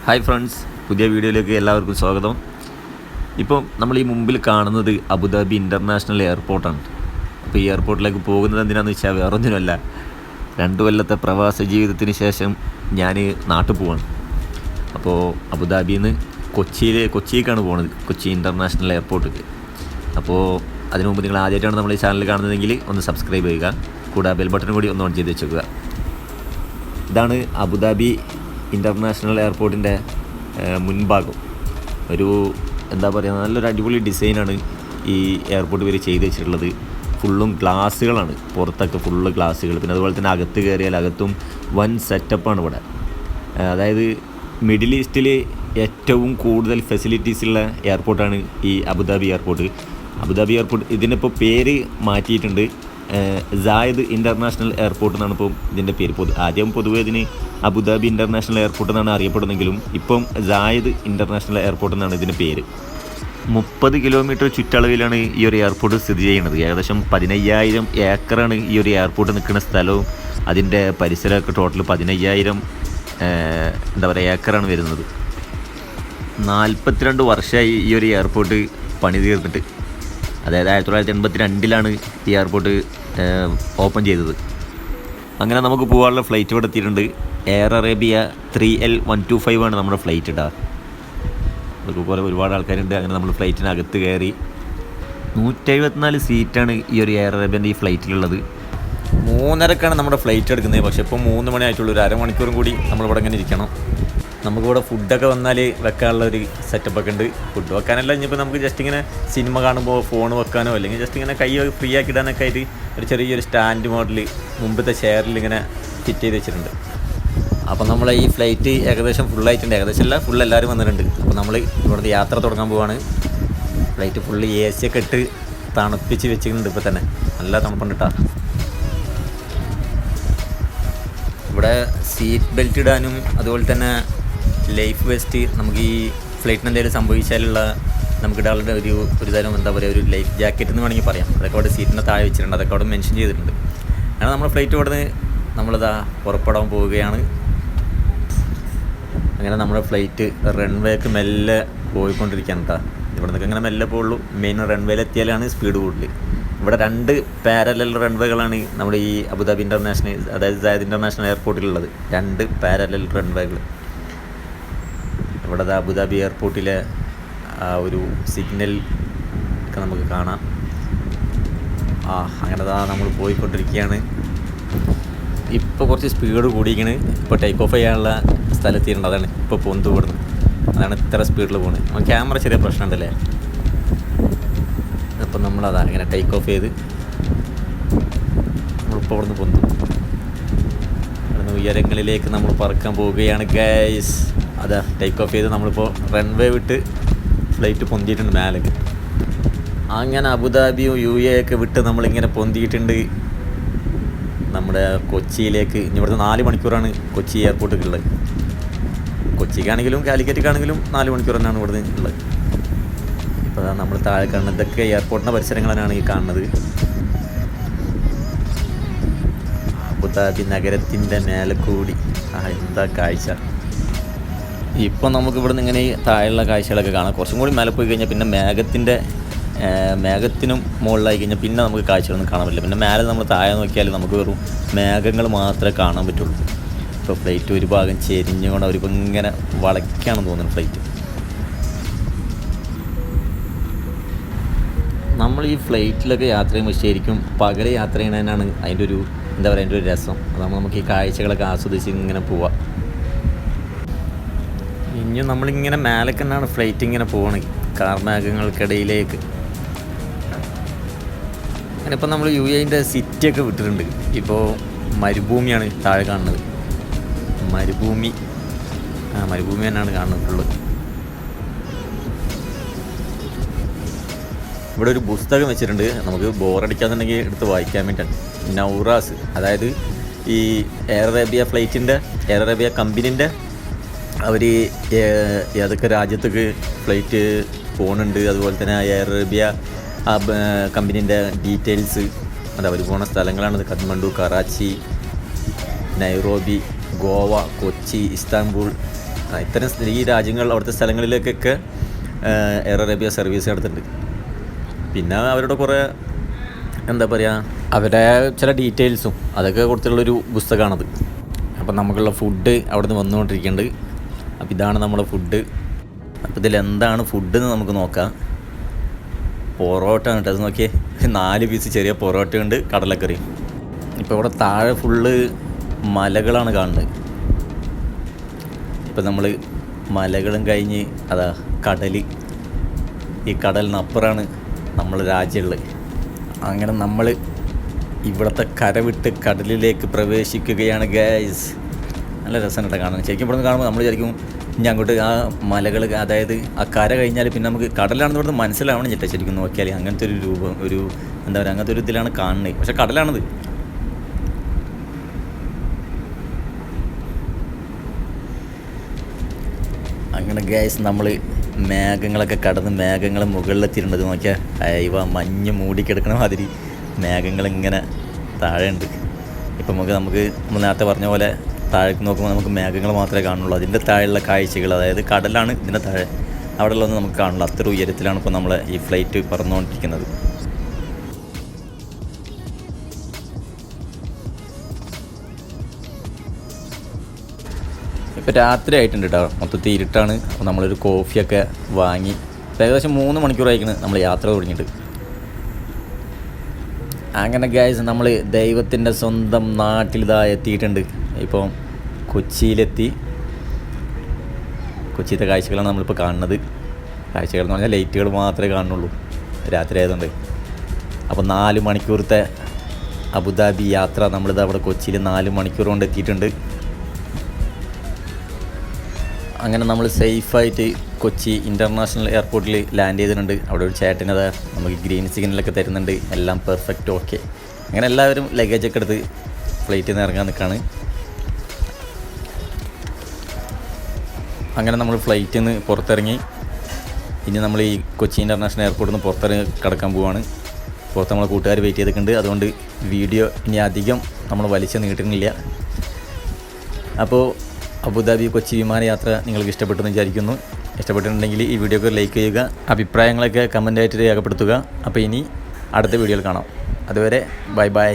Hi friends, പുതിയ വീഡിയോയിലേക്ക് എല്ലാവർക്കും സ്വാഗതം. ഇപ്പോൾ നമ്മൾ ഈ മുമ്പിൽ കാണുന്നത് അബുദാബി ഇൻ്റർനാഷണൽ എയർപോർട്ടാണ്. അപ്പോൾ ഈ എയർപോർട്ടിലേക്ക് പോകുന്നത് എന്തിനാണെന്ന് വെച്ചാൽ വേറൊന്നിനുമല്ല, 2 കൊല്ലത്തെ പ്രവാസ ജീവിതത്തിന് ശേഷം ഞാൻ നാട്ടിൽ പോവാണ്. അപ്പോൾ അബുദാബിയിൽ നിന്ന് കൊച്ചിയിലേക്കാണ് പോകുന്നത്, കൊച്ചി ഇൻ്റർനാഷണൽ എയർപോർട്ടിൽ. അപ്പോൾ അതിനു മുമ്പ് നിങ്ങൾ ആദ്യമായിട്ടാണ് നമ്മൾ ഈ ചാനൽ കാണുന്നതെങ്കിൽ ഒന്ന് സബ്സ്ക്രൈബ് ചെയ്യുക, കൂടാതെ ബെൽ ബട്ടൺ കൂടി ഒന്ന് ഓൺ ചെയ്ത് വെച്ചേക്കുക. ഇതാണ് അബുദാബി ഇൻ്റർനാഷണൽ എയർപോർട്ടിൻ്റെ മുൻഭാഗം. ഒരു എന്താ പറയുക, നല്ലൊരു അടിപൊളി ഡിസൈനാണ് ഈ എയർപോർട്ട് ഇവർ ചെയ്ത് വെച്ചിട്ടുള്ളത്. ഫുള്ളും ഗ്ലാസ്സുകളാണ്, പുറത്തൊക്കെ ഫുള്ള് ഗ്ലാസ്സുകൾ. പിന്നെ അതുപോലെ തന്നെ അകത്ത് കയറിയാൽ അകത്തും വൻ സെറ്റപ്പാണ് ഇവിടെ. അതായത് മിഡിൽ ഈസ്റ്റിൽ ഏറ്റവും കൂടുതൽ ഫെസിലിറ്റീസുള്ള എയർപോർട്ടാണ് ഈ അബുദാബി എയർപോർട്ട്. അബുദാബി എയർപോർട്ട് ഇതിനിപ്പോൾ പേര് മാറ്റിയിട്ടുണ്ട്, സായിദ് ഇൻ്റർനാഷണൽ എയർപോർട്ട് എന്നാണ് ഇപ്പോൾ ഇതിൻ്റെ പേര്. ആദ്യം പൊതുവേ ഇതിന് അബുദാബി ഇൻ്റർനാഷണൽ എയർപോർട്ട് എന്നാണ് അറിയപ്പെടുന്നെങ്കിലും ഇപ്പം സായിദ് ഇൻ്റർനാഷണൽ എയർപോർട്ട് എന്നാണ് ഇതിൻ്റെ പേര്. 30 കിലോമീറ്റർ ചുറ്റളവിലാണ് ഈ ഒരു എയർപോർട്ട് സ്ഥിതി ചെയ്യുന്നത്. ഏകദേശം 15,000 ഏക്കറാണ് ഈ ഒരു എയർപോർട്ട് നിൽക്കുന്ന സ്ഥലവും അതിൻ്റെ പരിസരമൊക്കെ. ടോട്ടൽ 15,000 എന്താ പറയുക ഏക്കറാണ് വരുന്നത്. 42 വർഷമായി ഈ ഒരു എയർപോർട്ട് പണി തീർന്നിട്ട്. അതായത് 1982 ഈ എയർപോർട്ട് ഓപ്പൺ ചെയ്തത്. അങ്ങനെ നമുക്ക് പോകാനുള്ള ഫ്ലൈറ്റ് ഇവിടെ എത്തിയിട്ടുണ്ട്. എയർ അറേബ്യ 3L125 ആണ് നമ്മുടെ ഫ്ലൈറ്റ് ഇടാ. അതുപോലെ ഒരുപാട് ആൾക്കാരുണ്ട്. അങ്ങനെ നമ്മൾ ഫ്ലൈറ്റിനകത്ത് കയറി. 174 സീറ്റാണ് ഈ ഒരു എയർ അറേബ്യൻ്റെ ഈ ഫ്ലൈറ്റിലുള്ളത്. 3:30ക്കാണ് നമ്മുടെ ഫ്ലൈറ്റ് എടുക്കുന്നത്. പക്ഷേ ഇപ്പോൾ 3 മണി ആയിട്ടുള്ളൂ. ഒരു അരമണിക്കൂറും കൂടി നമ്മളിവിടെ ഇങ്ങനെ ഇരിക്കണം. നമുക്കിവിടെ ഫുഡൊക്കെ വന്നാൽ വെക്കാനുള്ള ഒരു സെറ്റപ്പൊക്കെ ഉണ്ട്. ഫുഡ് വെക്കാനല്ല, ഇനിയിപ്പോൾ നമുക്ക് ജസ്റ്റ് ഇങ്ങനെ സിനിമ കാണുമ്പോൾ ഫോൺ വെക്കാനോ അല്ലെങ്കിൽ ജസ്റ്റ് ഇങ്ങനെ കൈ ഫ്രീ ആക്കി ഇടാനൊക്കെ ആയിട്ട് ഒരു ചെറിയൊരു സ്റ്റാൻഡ് മോഡൽ മുമ്പത്തെ ചെയറിൽ ഇങ്ങനെ ഫിറ്റ് ചെയ്ത് വെച്ചിട്ടുണ്ട്. അപ്പോൾ നമ്മളെ ഈ ഫ്ലൈറ്റ് ഏകദേശം ഫുള്ളായിട്ടുണ്ട്. ഏകദേശം അല്ല, ഫുൾ എല്ലാവരും വന്നിട്ടുണ്ട്. അപ്പോൾ നമ്മൾ ഇവിടുത്തെ യാത്ര തുടങ്ങാൻ പോവാണ്. ഫ്ലൈറ്റ് ഫുള്ള് AC ഒക്കെ ഇട്ട് തണുപ്പിച്ച് വെച്ചിട്ടുണ്ട്. ഇപ്പോൾ തന്നെ നല്ല തണുപ്പുണ്ട് കേട്ടോ. ഇവിടെ സീറ്റ് ബെൽറ്റ് ഇടാനും അതുപോലെ തന്നെ ലൈഫ് വെസ്റ്റ്, നമുക്ക് ഈ ഫ്ലൈറ്റിന് എന്തെങ്കിലും സംഭവിച്ചാലുള്ള നമുക്ക് ഇടാനുള്ള ഒരു തരം എന്താ പറയുക, ഒരു ലൈഫ് ജാക്കറ്റ് എന്ന് വേണമെങ്കിൽ പറയാം. അതൊക്കെ അവിടെ സീറ്റിൻ്റെ താഴെ വെച്ചിട്ടുണ്ട്, അതൊക്കെ അവിടെ മെൻഷൻ ചെയ്തിട്ടുണ്ട്. അങ്ങനെ നമ്മുടെ ഫ്ലൈറ്റ് ഇവിടെ നിന്ന് നമ്മളിതാ പുറപ്പെടാൻ പോവുകയാണ്. അങ്ങനെ നമ്മുടെ ഫ്ലൈറ്റ് റൺവേക്ക് മെല്ലെ പോയിക്കൊണ്ടിരിക്കുകയാണ് കേട്ടോ. ഇവിടെ നിന്നൊക്കെ ഇങ്ങനെ മെല്ലെ പോകുള്ളൂ. മെയിൻ റൺവേയിലെത്തിയാലാണ് സ്പീഡ് കൂടുതൽ. ഇവിടെ 2 പാരലൽ റൺവേകളാണ് നമ്മുടെ ഈ അബുദാബി ഇൻ്റർനാഷണൽ, അതായത് സായിദ് ഇൻ്റർനാഷണൽ എയർപോർട്ടിലുള്ളത്. 2 പാരലൽ റൺവേകൾ. ഇവിടെ അബുദാബി എയർപോർട്ടിലെ ആ ഒരു സിഗ്നൽ ഒക്കെ നമുക്ക് കാണാം. അങ്ങനെ നമ്മൾ പോയിക്കൊണ്ടിരിക്കുകയാണ്. ഇപ്പോൾ കുറച്ച് സ്പീഡ് കൂടിയിരിക്കണ്. ഇപ്പോൾ ടേക്ക് ഓഫ് ചെയ്യാനുള്ള സ്ഥലത്തിട്ടുണ്ട്. അതാണ് ഇപ്പോൾ പൊന്ത് കൂടുന്നത്. അതാണ് ഇത്ര സ്പീഡിൽ പോകുന്നത്. ക്യാമറ ചെറിയ പ്രശ്നമുണ്ടല്ലേ. അപ്പം നമ്മളതാ ഇങ്ങനെ ടേക്ക് ഓഫ് ചെയ്ത് നമ്മളിപ്പോൾ ഇവിടെ നിന്ന് പൊന്തു. അവിടെ ഉയരങ്ങളിലേക്ക് നമ്മൾ പറക്കാൻ പോവുകയാണ് ഗൈസ്. അതാ ടേക്ക് ഓഫ് ചെയ്ത് നമ്മളിപ്പോൾ റൺവേ വിട്ട് ഫ്ലൈറ്റ് പൊന്തിയിട്ടുണ്ട് മേലേക്ക്. അങ്ങനെ അബുദാബിയും UAE ഒക്കെ വിട്ട് നമ്മളിങ്ങനെ പൊന്തിയിട്ടുണ്ട് നമ്മുടെ കൊച്ചിയിലേക്ക്. ഇനി ഇവിടുത്തെ 4 മണിക്കൂറാണ് കൊച്ചി എയർപോർട്ടിലുള്ളത്. കൊച്ചിക്കാണെങ്കിലും കാലിക്കറ്റിക്കാണെങ്കിലും 4 മണിക്കൂർ തന്നെയാണ് ഇവിടുന്ന് ഉള്ളത്. ഇപ്പോൾ നമ്മൾ താഴെ കാണുന്നത് ഇതൊക്കെ എയർപോർട്ടിൻ്റെ പരിസരങ്ങൾ തന്നെയാണ് ഈ കാണുന്നത്. അബുദാബി നഗരത്തിൻ്റെ മേലെ കൂടി എന്താ കാഴ്ച. ഇപ്പോൾ നമുക്ക് ഇവിടുന്ന് ഇങ്ങനെ ഈ താഴെയുള്ള കാഴ്ചകളൊക്കെ കാണാം. കുറച്ചും കൂടി മേലെ പോയി കഴിഞ്ഞാൽ പിന്നെ മേഘത്തിനും മുകളിലായി കഴിഞ്ഞാൽ പിന്നെ നമുക്ക് കാഴ്ചകളൊന്നും കാണാൻ പറ്റില്ല. പിന്നെ മേലെ നമ്മൾ താഴെ നോക്കിയാൽ നമുക്ക് വെറും മേഘങ്ങൾ മാത്രമേ കാണാൻ പറ്റുള്ളൂ. ഇപ്പോൾ ഫ്ലൈറ്റ് ഒരു ഭാഗം ചെരിഞ്ഞുകൊണ്ട് അവരിപ്പോൾ ഇങ്ങനെ വളയ്ക്കാണെന്ന് തോന്നുന്നു ഫ്ലൈറ്റ്. നമ്മൾ ഈ ഫ്ലൈറ്റിലൊക്കെ യാത്ര ചെയ്യുമ്പോൾ ശരിക്കും പകൽ യാത്ര ചെയ്യുന്നതിനാണ് അതിൻ്റെ ഒരു എന്താ പറയുക, അതിൻ്റെ ഒരു രസം. അതാകുമ്പോൾ നമുക്ക് ഈ കാഴ്ചകളൊക്കെ ആസ്വദിച്ച് ഇങ്ങനെ പോവാം. ഇനിയും നമ്മളിങ്ങനെ മേലേക്ക് തന്നെയാണ് ഫ്ലൈറ്റ് ഇങ്ങനെ പോകണത്, കാർമേഘങ്ങൾക്കിടയിലേക്ക്. അങ്ങനെ ഇപ്പോൾ നമ്മൾ UAEൻ്റെ സിറ്റിയൊക്കെ വിട്ടിട്ടുണ്ട്. ഇപ്പോൾ മരുഭൂമിയാണ് താഴെ കാണുന്നത്. മരുഭൂമി തന്നെയാണ് കാണുന്നത് ഫുള്ള്. ഇവിടെ ഒരു പുസ്തകം വെച്ചിട്ടുണ്ട്, നമുക്ക് ബോറടിക്കാന്നുണ്ടെങ്കിൽ എടുത്ത് വായിക്കാൻ വേണ്ടിയിട്ടാണ്. നൗറാസ്, അതായത് ഈ എയർ അറേബ്യ കമ്പനീൻ്റെ അവർ ഏതൊക്കെ രാജ്യത്തേക്ക് ഫ്ലൈറ്റ് പോകുന്നുണ്ട്, അതുപോലെ തന്നെ എയർ അറേബ്യ കമ്പനീൻ്റെ ഡീറ്റെയിൽസ്, അത് അവർ പോകുന്ന സ്ഥലങ്ങളാണ്. കഠ്മണ്ഡു, കറാച്ചി, നൈറോബി, ഗോവ, കൊച്ചി, ഇസ്താംബൂൾ, ഇത്തരം ഈ രാജ്യങ്ങൾ അവിടുത്തെ സ്ഥലങ്ങളിലേക്കൊക്കെ എയർ അറേബ്യ സർവീസ് നടത്തുന്നുണ്ട്. പിന്നെ അവരുടെ കുറേ എന്താ പറയുക, അവരുടെ ചില ഡീറ്റെയിൽസും അതൊക്കെ കൊടുത്തുള്ളൊരു പുസ്തകമാണത്. അപ്പം നമുക്കുള്ള ഫുഡ് അവിടെ നിന്ന് വന്നുകൊണ്ടിരിക്കുന്നുണ്ട്. അപ്പോൾ ഇതാണ് നമ്മുടെ ഫുഡ്. അപ്പോൾ ഇതിലെന്താണ് ഫുഡ് എന്ന് നമുക്ക് നോക്കാം. പൊറോട്ട ആണ് കേട്ടോ. അത് നോക്കിയേ, 4 പീസ് ചെറിയ പൊറോട്ടയുണ്ട്, കടലക്കറി. ഇപ്പോൾ ഇവിടെ താഴെ ഫുള്ള് മലകളാണ് കാണുന്നത്. ഇപ്പം നമ്മൾ മലകളും കഴിഞ്ഞ് അതാ കടൽ, ഈ കടലിനപ്പുറമാണ് നമ്മൾ രാജ്യമുള്ളത്. അങ്ങനെ നമ്മൾ ഇവിടുത്തെ കര വിട്ട് കടലിലേക്ക് പ്രവേശിക്കുകയാണ് ഗൈസ്. നല്ല രസമാണ് കേട്ടോ കാണാൻ. ശരിക്കും ഇവിടെ നിന്ന് കാണുമ്പോൾ നമ്മൾ വിചാരിക്കും ഇനി അങ്ങോട്ട് ആ മലകൾ, അതായത് ആ കര കഴിഞ്ഞാൽ പിന്നെ നമുക്ക് കടലാണെന്ന് ഇവിടുന്ന് മനസ്സിലാവണം ചേട്ടാ. ശരിക്കും നോക്കിയാൽ അങ്ങനത്തെ ഒരു രൂപം, ഒരു എന്താ പറയുക, അങ്ങനത്തെ ഒരു ഇതിലാണ് കാണുന്നത്. പക്ഷെ കടലാണത്. അങ്ങനെ ഗൈസ് നമ്മൾ മേഘങ്ങളൊക്കെ കടന്ന് മേഘങ്ങൾ മുകളിലെത്തിയിട്ടുണ്ട്. നോക്കിയാൽ ഇവ മഞ്ഞ് മൂടിക്കിടക്കണ മാതിരി മേഘങ്ങളിങ്ങനെ താഴെ ഉണ്ട്. ഇപ്പം നമുക്ക് നമ്മൾ നേരത്തെ പറഞ്ഞ പോലെ താഴേക്ക് നോക്കുമ്പോൾ നമുക്ക് മേഘങ്ങൾ മാത്രമേ കാണുള്ളൂ. അതിൻ്റെ താഴെയുള്ള കാഴ്ചകൾ, അതായത് കടലാണ് ഇതിൻ്റെ താഴെ, അവിടെയുള്ളതൊന്നും നമുക്ക് കാണില്ല. അത്ര ഉയരത്തിലാണ് ഇപ്പോൾ നമ്മൾ ഈ ഫ്ലൈറ്റ് പറന്നുകൊണ്ടിരിക്കുന്നത്. ഇപ്പോൾ രാത്രി ആയിട്ടുണ്ട് കേട്ടോ, മൊത്തത്തിൽ ഇരുട്ടാണ്. അപ്പോൾ നമ്മളൊരു കോഫിയൊക്കെ വാങ്ങി ഏകദേശം 3 മണിക്കൂറായിരിക്കണം നമ്മൾ യാത്ര തുടങ്ങിയിട്ട്. അങ്ങനെ ഗൈസ് നമ്മൾ ദൈവത്തിൻ്റെ സ്വന്തം നാട്ടിലിതാ എത്തിയിട്ടുണ്ട്. ഇപ്പം കൊച്ചിയിലെത്തി. കൊച്ചിയിലത്തെ കാഴ്ചകളാണ് നമ്മളിപ്പോൾ കാണുന്നത്. കാഴ്ചകൾ എന്ന് പറഞ്ഞാൽ ലൈറ്റുകൾ മാത്രമേ കാണുന്നുള്ളൂ രാത്രി ആയതുകൊണ്ട്. അപ്പോൾ 4 മണിക്കൂറത്തെ അബുദാബി യാത്ര നമ്മളിത് അവിടെ കൊച്ചിയിൽ 4 മണിക്കൂർ കൊണ്ട് എത്തിയിട്ടുണ്ട്. അങ്ങനെ നമ്മൾ സേഫായിട്ട് കൊച്ചി ഇൻ്റർനാഷണൽ എയർപോർട്ടിൽ ലാൻഡ് ചെയ്തിട്ടുണ്ട്. അവിടെ ഒരു ചേട്ടനത് നമുക്ക് ഗ്രീൻ സിഗ്നലൊക്കെ തരുന്നുണ്ട്. എല്ലാം പെർഫെക്റ്റ്, ഓക്കെ. അങ്ങനെ എല്ലാവരും ലഗേജൊക്കെ എടുത്ത് ഫ്ലൈറ്റിൽ നിന്ന് ഇറങ്ങാൻ നിൽക്കുകയാണ്. അങ്ങനെ നമ്മൾ ഫ്ലൈറ്റിൽ നിന്ന് പുറത്തിറങ്ങി. ഇനി നമ്മൾ ഈ കൊച്ചി ഇൻ്റർനാഷണൽ എയർപോർട്ടിൽ നിന്ന് പുറത്തിറങ്ങി കിടക്കാൻ പോവുകയാണ്. പുറത്ത് നമ്മളെ കൂട്ടുകാർ വെയിറ്റ് ചെയ്തിട്ടുണ്ട്. അതുകൊണ്ട് വീഡിയോ ഇനി അധികം നമ്മൾ വലിച്ചു നീട്ടുന്നില്ല. അപ്പോൾ അബുദാബി കൊച്ചി വിമാനയാത്ര നിങ്ങൾക്ക് ഇഷ്ടപ്പെട്ടെന്ന് വിചാരിക്കുന്നു. ഇഷ്ടപ്പെട്ടിട്ടുണ്ടെങ്കിൽ ഈ വീഡിയോക്ക് ലൈക്ക് ചെയ്യുക, അഭിപ്രായങ്ങളൊക്കെ കമൻ്റായിട്ട് രേഖപ്പെടുത്തുക. അപ്പോൾ ഇനി അടുത്ത വീഡിയോയിൽ കാണാം. അതുവരെ ബൈ ബൈ.